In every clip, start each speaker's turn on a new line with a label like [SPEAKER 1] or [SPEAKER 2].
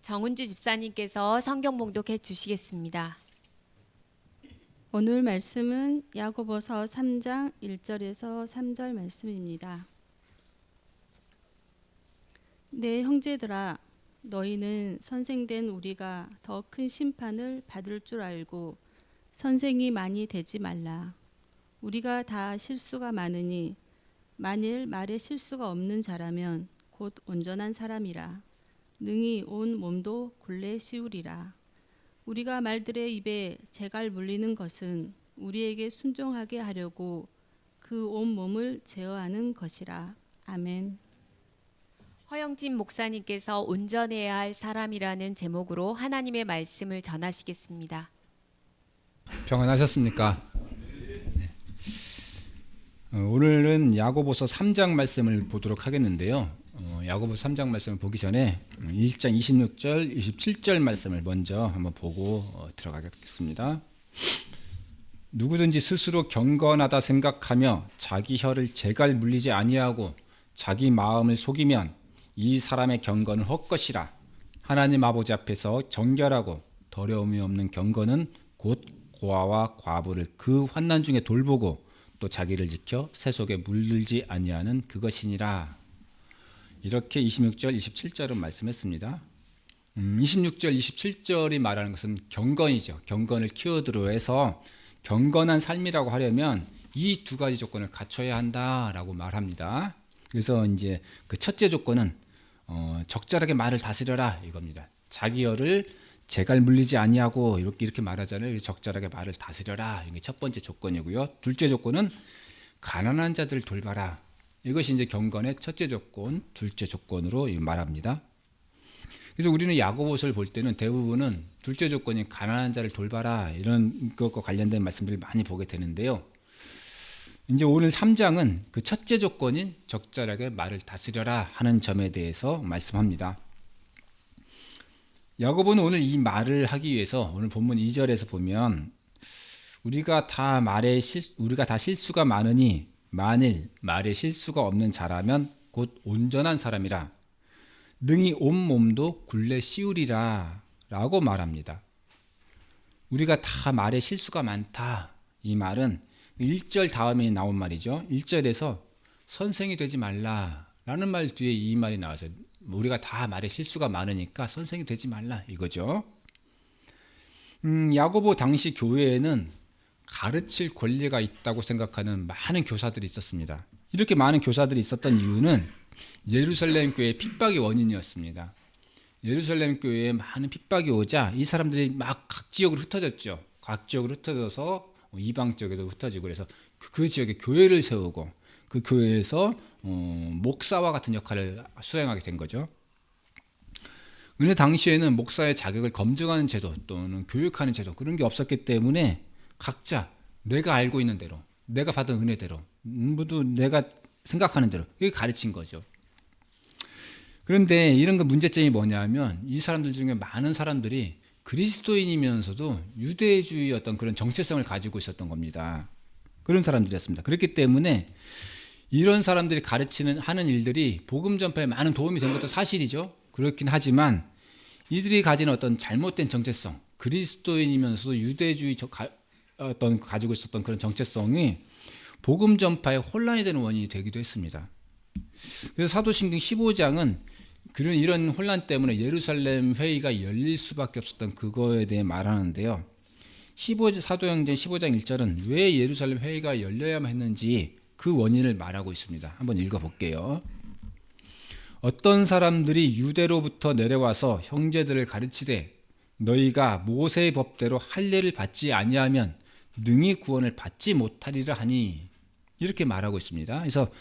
[SPEAKER 1] 정은주 집사님께서 성경 봉독해 주시겠습니다.
[SPEAKER 2] 오늘 말씀은 야고보서 3장 1절에서 3절 말씀입니다. 내 형제들아, 너희는 선생된 우리가 더 큰 심판을 받을 줄 알고 선생이 많이 되지 말라. 우리가 다 실수가 많으니 만일 말에 실수가 없는 자라면 곧 온전한 사람이라. 능히 온 몸도 굴레 씌우리라. 우리가 말들의 입에 재갈 물리는 것은 우리에게 순종하게 하려고 그 온 몸을 제어하는 것이라. 아멘.
[SPEAKER 1] 허영진 목사님께서 온전해야 할 사람이라는 제목으로 하나님의 말씀을 전하시겠습니다.
[SPEAKER 3] 평안하셨습니까? 네. 오늘은 야고보서 3장 말씀을 보도록 하겠는데요. 야고보서 3장 말씀을 보기 전에 1장 26절, 27절 말씀을 먼저 한번 보고 들어가겠습니다. 누구든지 스스로 경건하다 생각하며 자기 혀를 재갈 물리지 아니하고 자기 마음을 속이면 이 사람의 경건은 헛것이라. 하나님 아버지 앞에서 정결하고 더러움이 없는 경건은 곧 고아와 과부를 그 환난 중에 돌보고 또 자기를 지켜 새 속에 물들지 아니하는 그것이니라. 이렇게 26절, 27절은 말씀했습니다. 26절, 27절이 말하는 것은 경건이죠. 경건을 키워드로 해서 경건한 삶이라고 하려면 이 두 가지 조건을 갖춰야 한다라고 말합니다. 그래서 이제 그 첫째 조건은 적절하게 말을 다스려라 이겁니다. 자기 혀를 재갈 물리지 아니하고 이렇게 말하잖아요. 적절하게 말을 다스려라. 이게 첫 번째 조건이고요. 둘째 조건은 가난한 자들을 돌봐라. 이것이 이제 경건의 첫째 조건, 둘째 조건으로 말합니다. 그래서 우리는 야고보서를 볼 때는 대부분은 둘째 조건이 가난한 자를 돌봐라 이런 것과 관련된 말씀들을 많이 보게 되는데요. 이제 오늘 3장은 그 첫째 조건인 적절하게 말을 다스려라 하는 점에 대해서 말씀합니다. 야고보는 오늘 이 말을 하기 위해서 오늘 본문 2절에서 보면 우리가 다 실수가 많으니 만일 말에 실수가 없는 자라면 곧 온전한 사람이라. 능히 온 몸도 굴레 씌우리라 라고 말합니다. 우리가 다 말에 실수가 많다. 이 말은 1절 다음에 나온 말이죠. 1절에서 선생이 되지 말라 라는 말 뒤에 이 말이 나와서 우리가 다 말에 실수가 많으니까 선생이 되지 말라 이거죠. 야고보 당시 교회에는 가르칠 권리가 있다고 생각하는 많은 교사들이 있었습니다. 이렇게 많은 교사들이 있었던 이유는 예루살렘 교회의 핍박이 원인이었습니다. 예루살렘 교회에 많은 핍박이 오자 이 사람들이 막 각 지역으로 흩어졌죠. 각 지역으로 흩어져서 이방 쪽에도 흩어지고 그래서 그 지역에 교회를 세우고 그 교회에서 목사와 같은 역할을 수행하게 된 거죠. 그런데 당시에는 목사의 자격을 검증하는 제도 또는 교육하는 제도 그런 게 없었기 때문에 각자 내가 알고 있는 대로 내가 받은 은혜대로 모두 내가 생각하는 대로 이게 가르친 거죠. 그런데 이런 거 문제점이 뭐냐면 이 사람들 중에 많은 사람들이 그리스도인이면서도 유대주의 어떤 그런 정체성을 가지고 있었던 겁니다. 그런 사람들이었습니다. 그렇기 때문에 이런 사람들이 하는 일들이 복음 전파에 많은 도움이 된 것도 사실이죠. 그렇긴 하지만 이들이 가진 어떤 잘못된 정체성, 그리스도인이면서도 유대주의 가지고 있었던 그런 정체성이 복음 전파에 혼란이 되는 원인이 되기도 했습니다. 그래서 사도신경 15장은 이런 혼란 때문에 예루살렘 회의가 열릴 수밖에 없었던 그거에 대해 말하는데요. 사도행전 15장 1절은 왜 예루살렘 회의가 열려야만 했는지 그 원인을 말하고 있습니다. 한번 읽어볼게요. 어떤 사람들이 유대로부터 내려와서 형제들을 가르치되 너희가 모세의 법대로 할례를 받지 아니하면 능히 구원을 받지 못하리라 하니 이렇게 말하고 있습니다. 그래서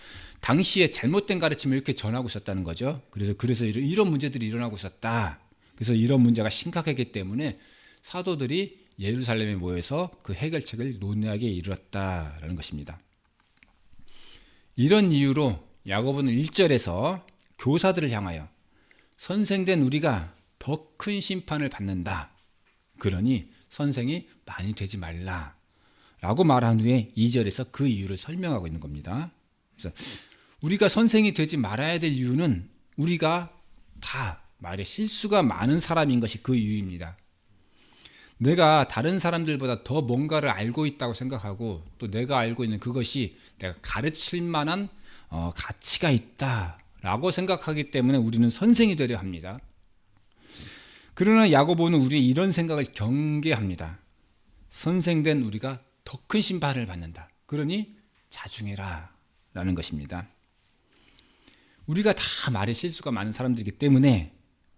[SPEAKER 3] 당시에 잘못된 가르침을 이렇게 전하고 있었다는 거죠. 그래서 이런 문제들이 일어나고 있었다. 그래서 이런 문제가 심각하기 때문에 사도들이 예루살렘에 모여서 그 해결책을 논의하기에 이르렀다라는 것입니다. 이런 이유로 야고보는 1절에서 교사들을 향하여 선생된 우리가 더 큰 심판을 받는다. 그러니 선생이 많이 되지 말라. 라고 말한 후에 2절에서 그 이유를 설명하고 있는 겁니다. 그래서 우리가 선생이 되지 말아야 될 이유는 우리가 다 말에 실수가 많은 사람인 것이 그 이유입니다. 내가 다른 사람들보다 더 뭔가를 알고 있다고 생각하고 또 내가 알고 있는 그것이 내가 가르칠 만한 가치가 있다라고 생각하기 때문에 우리는 선생이 되려 합니다. 그러나 야고보는 우리 이런 생각을 경계합니다. 선생된 우리가 더 큰 심판을 받는다. 그러니 자중해라 라는 것입니다. 우리가 다 말에 실수가 많은 사람들이기 때문에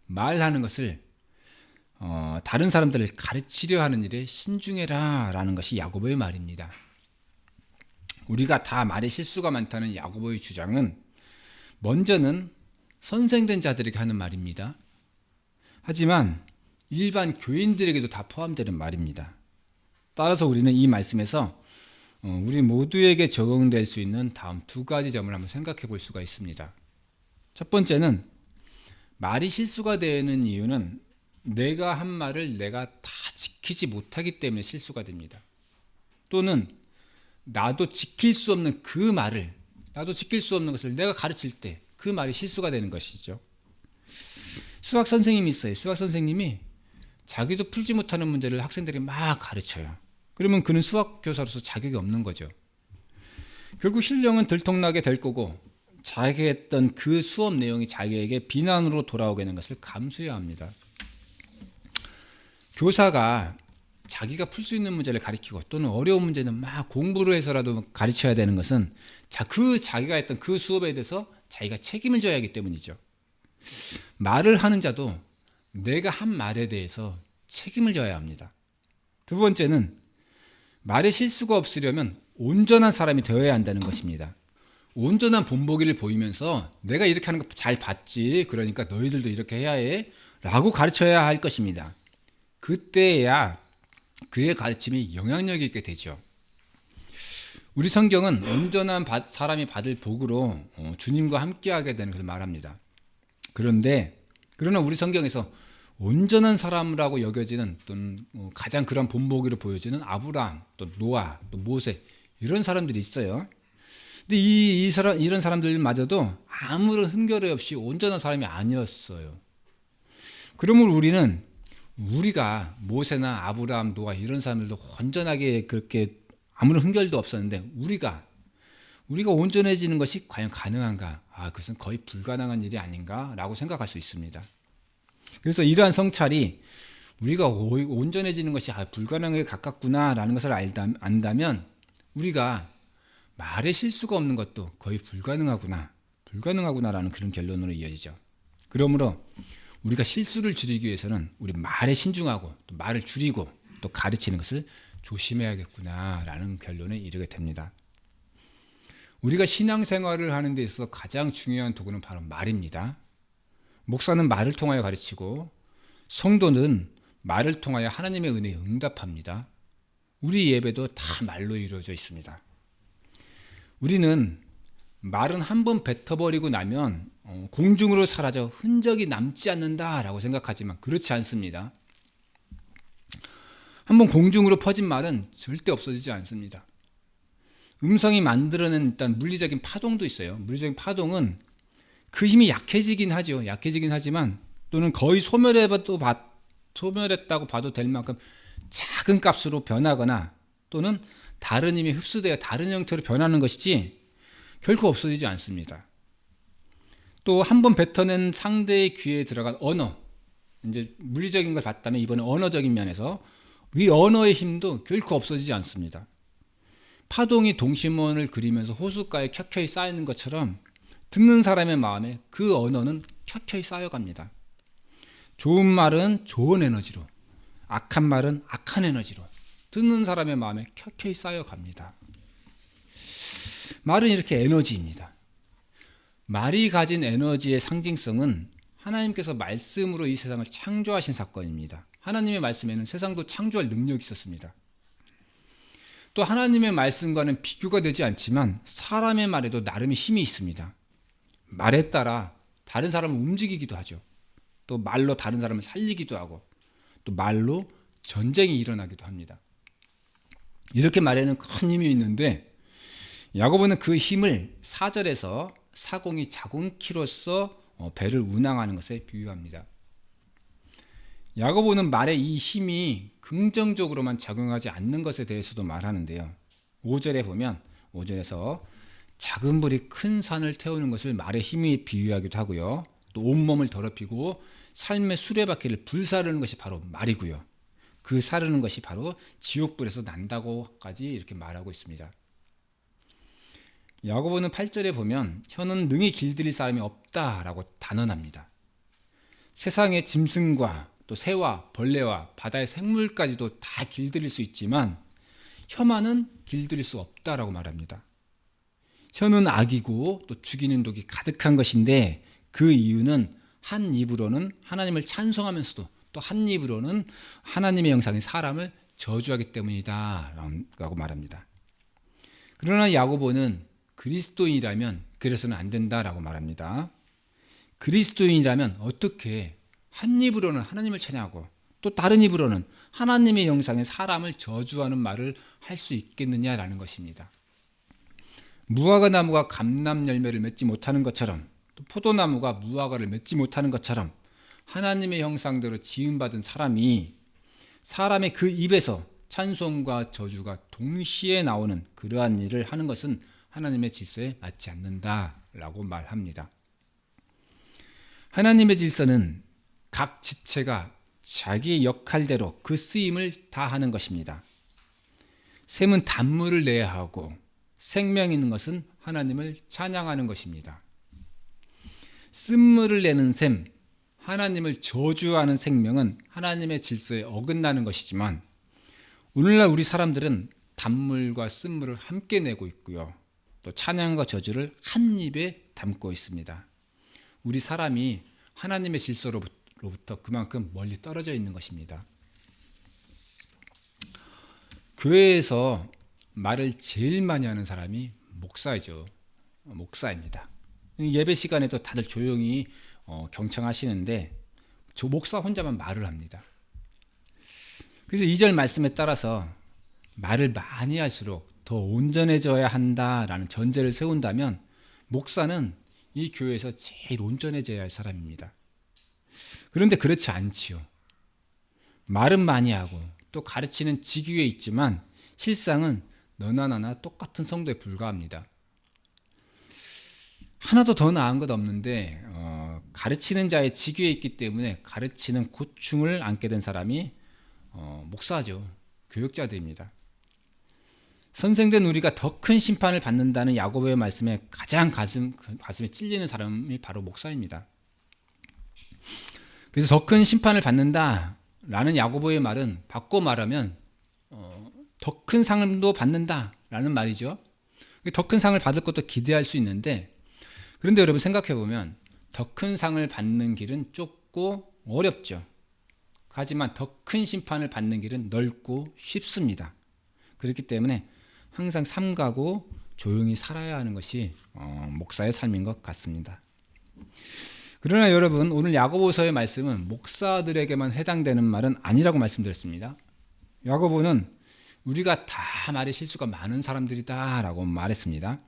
[SPEAKER 3] 말하는 것을 다른 사람들을 가르치려 하는 일에 신중해라 라는 것이 야고보의 말입니다. 우리가 다 말에 실수가 많다는 야고보의 주장은 먼저는 선생된 자들에게 하는 말입니다. 하지만 일반 교인들에게도 다 포함되는 말입니다. 따라서 우리는 이 말씀에서 우리 모두에게 적용될 수 있는 다음 두 가지 점을 한번 생각해 볼 수가 있습니다. 첫 번째는 말이 실수가 되는 이유는 내가 한 말을 내가 다 지키지 못하기 때문에 실수가 됩니다. 또는 나도 지킬 수 없는 그 말을, 나도 지킬 수 없는 것을 내가 가르칠 때 그 말이 실수가 되는 것이죠. 수학 선생님이 있어요. 수학 선생님이 자기도 풀지 못하는 문제를 학생들이 막 가르쳐요. 그러면 그는 수학 교사로서 자격이 없는 거죠. 결국 실력은 들통나게 될 거고 자기가 했던 그 수업 내용이 자기에게 비난으로 돌아오게 되는 것을 감수해야 합니다. 교사가 자기가 풀 수 있는 문제를 가르치고 또는 어려운 문제는 막 공부를 해서라도 가르쳐야 되는 것은 자기가 했던 그 수업에 대해서 자기가 책임을 져야 하기 때문이죠. 말을 하는 자도 내가 한 말에 대해서 책임을 져야 합니다. 두 번째는 말에 실수가 없으려면 온전한 사람이 되어야 한다는 것입니다. 온전한 본보기를 보이면서 내가 이렇게 하는 거 잘 봤지, 그러니까 너희들도 이렇게 해야 해 라고 가르쳐야 할 것입니다. 그때야 그의 가르침이 영향력 있게 되죠. 우리 성경은 온전한 사람이 받을 복으로 주님과 함께하게 되는 것을 말합니다. 그러나 우리 성경에서 온전한 사람이라고 여겨지는 또는 가장 그런 본보기로 보여지는 아브라함, 또 노아, 또 모세 이런 사람들이 있어요. 근데 이런 사람들마저도 아무런 흠결이 없이 온전한 사람이 아니었어요. 그러므로 우리가 모세나 아브라함, 노아 이런 사람들도 온전하게 그렇게 아무런 흠결도 없었는데 우리가 온전해지는 것이 과연 가능한가? 그것은 거의 불가능한 일이 아닌가라고 생각할 수 있습니다. 그래서 이러한 성찰이 우리가 온전해지는 것이 불가능에 가깝구나라는 것을 안다면 우리가 말에 실수가 없는 것도 거의 불가능하구나라는 그런 결론으로 이어지죠. 그러므로 우리가 실수를 줄이기 위해서는 우리 말에 신중하고 또 말을 줄이고 또 가르치는 것을 조심해야겠구나라는 결론에 이르게 됩니다. 우리가 신앙생활을 하는 데 있어서 가장 중요한 도구는 바로 말입니다. 목사는 말을 통하여 가르치고 성도는 말을 통하여 하나님의 은혜에 응답합니다. 우리 예배도 다 말로 이루어져 있습니다. 우리는 말은 한번 뱉어버리고 나면 공중으로 사라져 흔적이 남지 않는다라고 생각하지만 그렇지 않습니다. 한번 공중으로 퍼진 말은 절대 없어지지 않습니다. 음성이 만들어낸 일단 물리적인 파동도 있어요. 물리적인 파동은 그 힘이 약해지긴 하죠. 약해지긴 하지만 또는 거의 소멸했다고 봐도 될 만큼 작은 값으로 변하거나 또는 다른 힘이 흡수되어 다른 형태로 변하는 것이지 결코 없어지지 않습니다. 또 한 번 뱉어낸 상대의 귀에 들어간 언어, 이제 물리적인 걸 봤다면 이번에 언어적인 면에서 이 언어의 힘도 결코 없어지지 않습니다. 파동이 동심원을 그리면서 호숫가에 켜켜이 쌓이는 것처럼 듣는 사람의 마음에 그 언어는 켜켜이 쌓여갑니다. 좋은 말은 좋은 에너지로, 악한 말은 악한 에너지로 듣는 사람의 마음에 켜켜이 쌓여갑니다. 말은 이렇게 에너지입니다. 말이 가진 에너지의 상징성은 하나님께서 말씀으로 이 세상을 창조하신 사건입니다. 하나님의 말씀에는 세상도 창조할 능력이 있었습니다. 또 하나님의 말씀과는 비교가 되지 않지만 사람의 말에도 나름의 힘이 있습니다. 말에 따라 다른 사람을 움직이기도 하죠. 또 말로 다른 사람을 살리기도 하고 또 말로 전쟁이 일어나기도 합니다. 이렇게 말에는 큰 힘이 있는데 야고보는 그 힘을 4절에서 사공이 자궁키로서 배를 운항하는 것에 비유합니다. 야고보는 말의 이 힘이 긍정적으로만 작용하지 않는 것에 대해서도 말하는데요. 5절에 보면 5절에서 작은 불이 큰 산을 태우는 것을 말의 힘이 비유하기도 하고요. 또 온몸을 더럽히고 삶의 수레바퀴를 불사르는 것이 바로 말이고요. 그 사르는 것이 바로 지옥불에서 난다고까지 이렇게 말하고 있습니다. 야고보는 8절에 보면 혀는 능히 길들일 사람이 없다라고 단언합니다. 세상의 짐승과 또 새와 벌레와 바다의 생물까지도 다 길들일 수 있지만 혀만은 길들일 수 없다라고 말합니다. 혀는 악이고 또 죽이는 독이 가득한 것인데 그 이유는 한 입으로는 하나님을 찬송하면서도 또 한 입으로는 하나님의 형상인 사람을 저주하기 때문이다 라고 말합니다. 그러나 야고보는 그리스도인이라면 그래서는 안 된다라고 말합니다. 그리스도인이라면 어떻게 한 입으로는 하나님을 찬양하고 또 다른 입으로는 하나님의 형상의 사람을 저주하는 말을 할 수 있겠느냐라는 것입니다. 무화과 나무가 감람 열매를 맺지 못하는 것처럼 또 포도나무가 무화과를 맺지 못하는 것처럼 하나님의 형상대로 지음받은 사람이 사람의 그 입에서 찬송과 저주가 동시에 나오는 그러한 일을 하는 것은 하나님의 질서에 맞지 않는다라고 말합니다. 하나님의 질서는 각 지체가 자기의 역할대로 그 쓰임을 다하는 것입니다. 샘은 단물을 내야 하고 생명 있는 것은 하나님을 찬양하는 것입니다. 쓴물을 내는 샘, 하나님을 저주하는 생명은 하나님의 질서에 어긋나는 것이지만 오늘날 우리 사람들은 단물과 쓴물을 함께 내고 있고요. 또 찬양과 저주를 한 입에 담고 있습니다. 우리 사람이 하나님의 질서로부터 그만큼 멀리 떨어져 있는 것입니다. 교회에서 말을 제일 많이 하는 사람이 목사이죠. 목사입니다. 예배 시간에도 다들 조용히 경청하시는데 저 목사 혼자만 말을 합니다. 그래서 2절 말씀에 따라서 말을 많이 할수록 더 온전해져야 한다라는 전제를 세운다면 목사는 이 교회에서 제일 온전해져야 할 사람입니다. 그런데 그렇지 않지요. 말은 많이 하고 또 가르치는 직위에 있지만 실상은 너나 나나 똑같은 성도에 불과합니다. 하나도 더 나은 것 없는데 가르치는 자의 직위에 있기 때문에 가르치는 고충을 안게 된 사람이 목사죠. 교육자들입니다. 선생된 우리가 더 큰 심판을 받는다는 야고보의 말씀에 가장 가슴에 찔리는 사람이 바로 목사입니다. 그래서 더 큰 심판을 받는다라는 야고보의 말은 바꿔 말하면 더 큰 상도 받는다라는 말이죠. 더 큰 상을 받을 것도 기대할 수 있는데 그런데 여러분 생각해 보면 더 큰 상을 받는 길은 좁고 어렵죠. 하지만 더 큰 심판을 받는 길은 넓고 쉽습니다. 그렇기 때문에 항상 삼가고 조용히 살아야 하는 것이 목사의 삶인 것 같습니다. 그러나 여러분 오늘 야고보서의 말씀은 목사들에게만 해당되는 말은 아니라고 말씀드렸습니다. 야고보는 우리가 다 말에 실수가 많은 사람들이다 라고 말했습니다.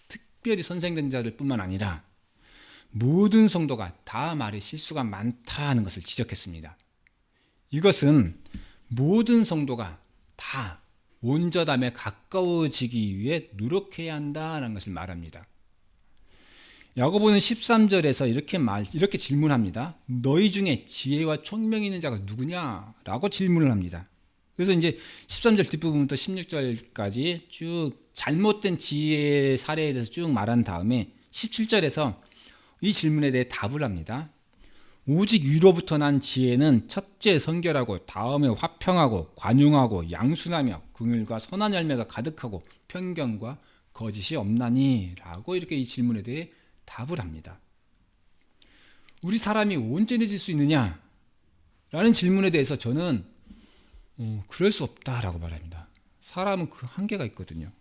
[SPEAKER 3] 특별히 선생된 자들 뿐만 아니라 모든 성도가 다 말에 실수가 많다는 것을 지적했습니다. 이것은 모든 성도가 다 온전함에 가까워지기 위해 노력해야 한다는 것을 말합니다. 야고보는 13절에서 이렇게 질문합니다. 너희 중에 지혜와 총명이 있는 자가 누구냐? 라고 질문을 합니다. 그래서 이제 13절 뒷부분부터 16절까지 쭉 잘못된 지혜의 사례에 대해서 쭉 말한 다음에 17절에서 이 질문에 대해 답을 합니다. 오직 위로부터 난 지혜는 첫째 성결하고 다음에 화평하고 관용하고 양순하며 긍휼과 선한 열매가 가득하고 편견과 거짓이 없나니 라고 이렇게 이 질문에 대해 답을 합니다. 우리 사람이 온전해질 수 있느냐? 라는 질문에 대해서 저는 그럴 수 없다라고 말합니다. 사람은 그 한계가 있거든요.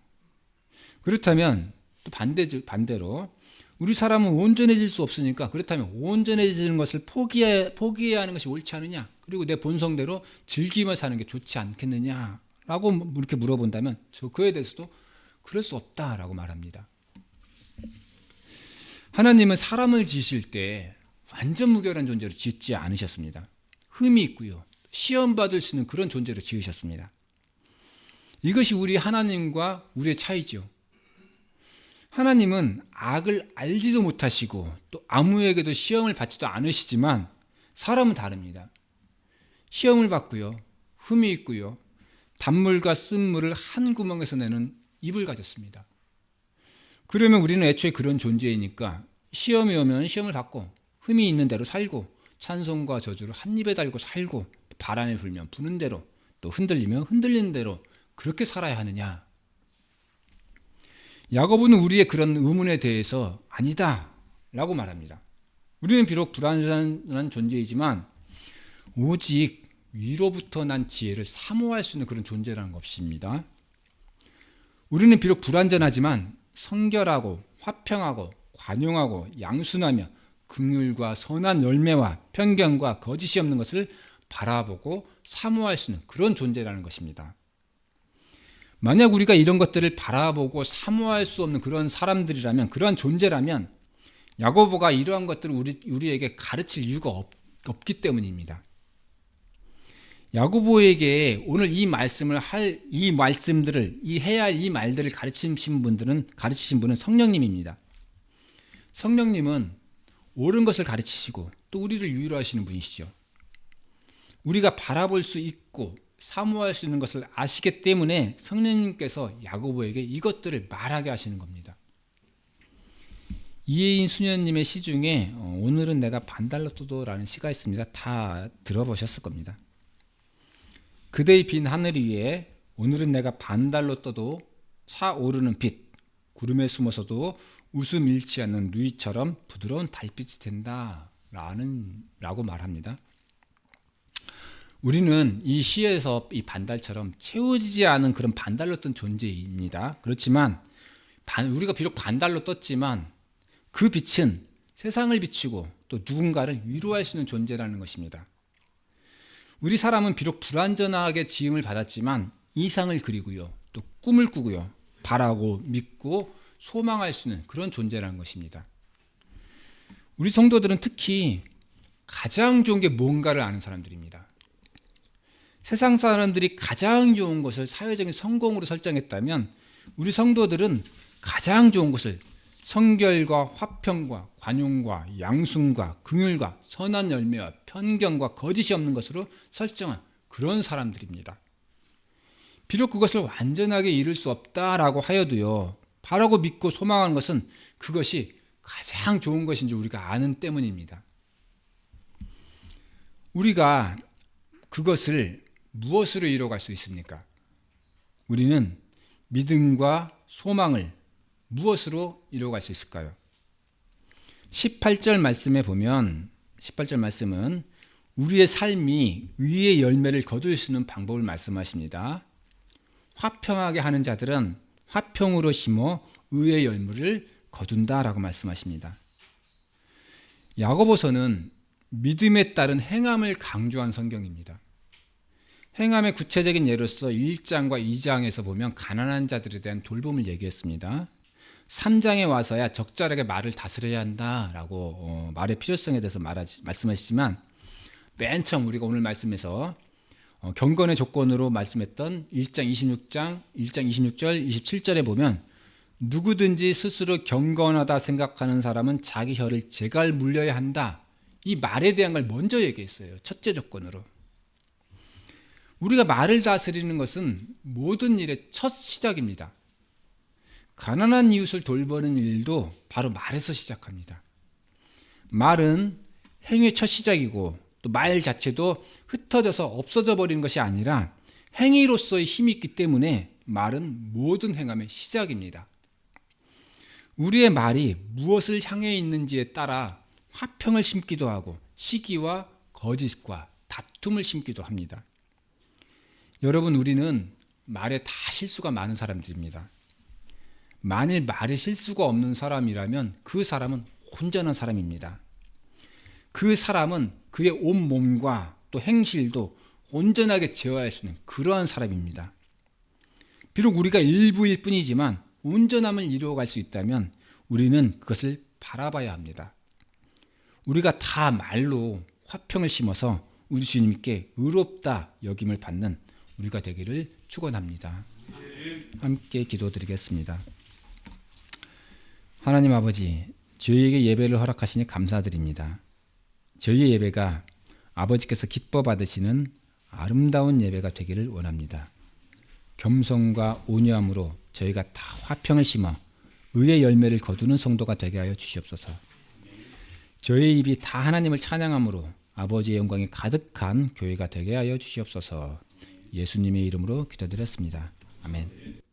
[SPEAKER 3] 그렇다면 또 반대로 우리 사람은 온전해질 수 없으니까 그렇다면 온전해지는 것을 포기해야 하는 것이 옳지 않느냐? 그리고 내 본성대로 즐기며 사는 게 좋지 않겠느냐라고 이렇게 물어본다면 저 그에 대해서도 그럴 수 없다라고 말합니다. 하나님은 사람을 지으실 때 완전 무결한 존재로 짓지 않으셨습니다. 흠이 있고요. 시험 받을 수 있는 그런 존재로 지으셨습니다. 이것이 우리 하나님과 우리의 차이죠. 하나님은 악을 알지도 못하시고 또 아무에게도 시험을 받지도 않으시지만 사람은 다릅니다. 시험을 받고요. 흠이 있고요. 단물과 쓴물을 한 구멍에서 내는 입을 가졌습니다. 그러면 우리는 애초에 그런 존재이니까 시험이 오면 시험을 받고 흠이 있는 대로 살고 찬송과 저주를 한 입에 달고 살고 바람이 불면 부는 대로 또 흔들리면 흔들리는 대로 그렇게 살아야 하느냐. 야고보는 우리의 그런 의문에 대해서 아니다 라고 말합니다. 우리는 비록 불완전한 존재이지만 오직 위로부터 난 지혜를 사모할 수 있는 그런 존재라는 것입니다. 우리는 비록 불완전하지만 성결하고 화평하고 관용하고 양순하며 긍휼과 선한 열매와 편견과 거짓이 없는 것을 바라보고 사모할 수 있는 그런 존재라는 것입니다. 만약 우리가 이런 것들을 바라보고 사모할 수 없는 그런 사람들이라면, 그러한 존재라면 야고보가 이러한 것들을 우리에게 가르칠 이유가 없기 때문입니다. 야고보에게 오늘 이 말씀을 해야 할 이 말들을 가르치신 분은 성령님입니다. 성령님은 옳은 것을 가르치시고 또 우리를 유일하시는 분이시죠. 우리가 바라볼 수 있고 사모할 수 있는 것을 아시기 때문에 성령님께서 야고보에게 이것들을 말하게 하시는 겁니다. 이혜인 수녀님의 시 중에 오늘은 내가 반달로 떠도라는 시가 있습니다. 다 들어보셨을 겁니다. 그대의 빈 하늘 위에 오늘은 내가 반달로 떠도 차오르는 빛, 구름에 숨어서도 웃음 잃지 않는 누이처럼 부드러운 달빛이 된다 라고 말합니다. 우리는 이 시에서 이 반달처럼 채워지지 않은 그런 반달로 뜬 존재입니다. 그렇지만 우리가 비록 반달로 떴지만 그 빛은 세상을 비추고 또 누군가를 위로할 수 있는 존재라는 것입니다. 우리 사람은 비록 불완전하게 지음을 받았지만 이상을 그리고요, 또 꿈을 꾸고요, 바라고 믿고 소망할 수 있는 그런 존재라는 것입니다. 우리 성도들은 특히 가장 좋은 게 뭔가를 아는 사람들입니다. 세상 사람들이 가장 좋은 것을 사회적인 성공으로 설정했다면 우리 성도들은 가장 좋은 것을 성결과 화평과 관용과 양순과 긍휼과 선한 열매와 편견과 거짓이 없는 것으로 설정한 그런 사람들입니다. 비록 그것을 완전하게 이룰 수 없다라고 하여도요, 바라고 믿고 소망하는 것은 그것이 가장 좋은 것인지 우리가 아는 때문입니다. 우리가 그것을 무엇으로 이뤄갈 수 있습니까? 우리는 믿음과 소망을 무엇으로 이뤄갈 수 있을까요? 18절 말씀에 보면 18절 말씀은 우리의 삶이 의의 열매를 거둘 수 있는 방법을 말씀하십니다. 화평하게 하는 자들은 화평으로 심어 의의 열매를 거둔다라고 말씀하십니다. 야고보서는 믿음에 따른 행함을 강조한 성경입니다. 행함의 구체적인 예로서 1장과 2장에서 보면 가난한 자들에 대한 돌봄을 얘기했습니다. 3장에 와서야 적절하게 말을 다스려야 한다라고 말의 필요성에 대해서 말씀하시지만 맨 처음 우리가 오늘 말씀에서 경건의 조건으로 말씀했던 1장 26절, 27절에 보면 누구든지 스스로 경건하다 생각하는 사람은 자기 혀를 제갈 물려야 한다. 이 말에 대한 걸 먼저 얘기했어요. 첫째 조건으로. 우리가 말을 다스리는 것은 모든 일의 첫 시작입니다. 가난한 이웃을 돌보는 일도 바로 말에서 시작합니다. 말은 행위의 첫 시작이고 또 말 자체도 흩어져서 없어져 버리는 것이 아니라 행위로서의 힘이 있기 때문에 말은 모든 행함의 시작입니다. 우리의 말이 무엇을 향해 있는지에 따라 화평을 심기도 하고 시기와 거짓과 다툼을 심기도 합니다. 여러분, 우리는 말에 다 실수가 많은 사람들입니다. 만일 말에 실수가 없는 사람이라면 그 사람은 온전한 사람입니다. 그 사람은 그의 온몸과 또 행실도 온전하게 제어할 수 있는 그러한 사람입니다. 비록 우리가 일부일 뿐이지만 온전함을 이루어갈 수 있다면 우리는 그것을 바라봐야 합니다. 우리가 다 말로 화평을 심어서 우리 주님께 의롭다 여김을 받는 우리가 되기를 축원합니다. 함께 기도드리겠습니다. 하나님 아버지, 저희에게 예배를 허락하시니 감사드립니다. 저희의 예배가 아버지께서 기뻐 받으시는 아름다운 예배가 되기를 원합니다. 겸손과 온유함으로 저희가 다 화평을 심어 의의 열매를 거두는 성도가 되게 하여 주시옵소서. 저희 입이 다 하나님을 찬양함으로 아버지의 영광이 가득한 교회가 되게 하여 주시옵소서. 예수님의 이름으로 기도드렸습니다. 아멘.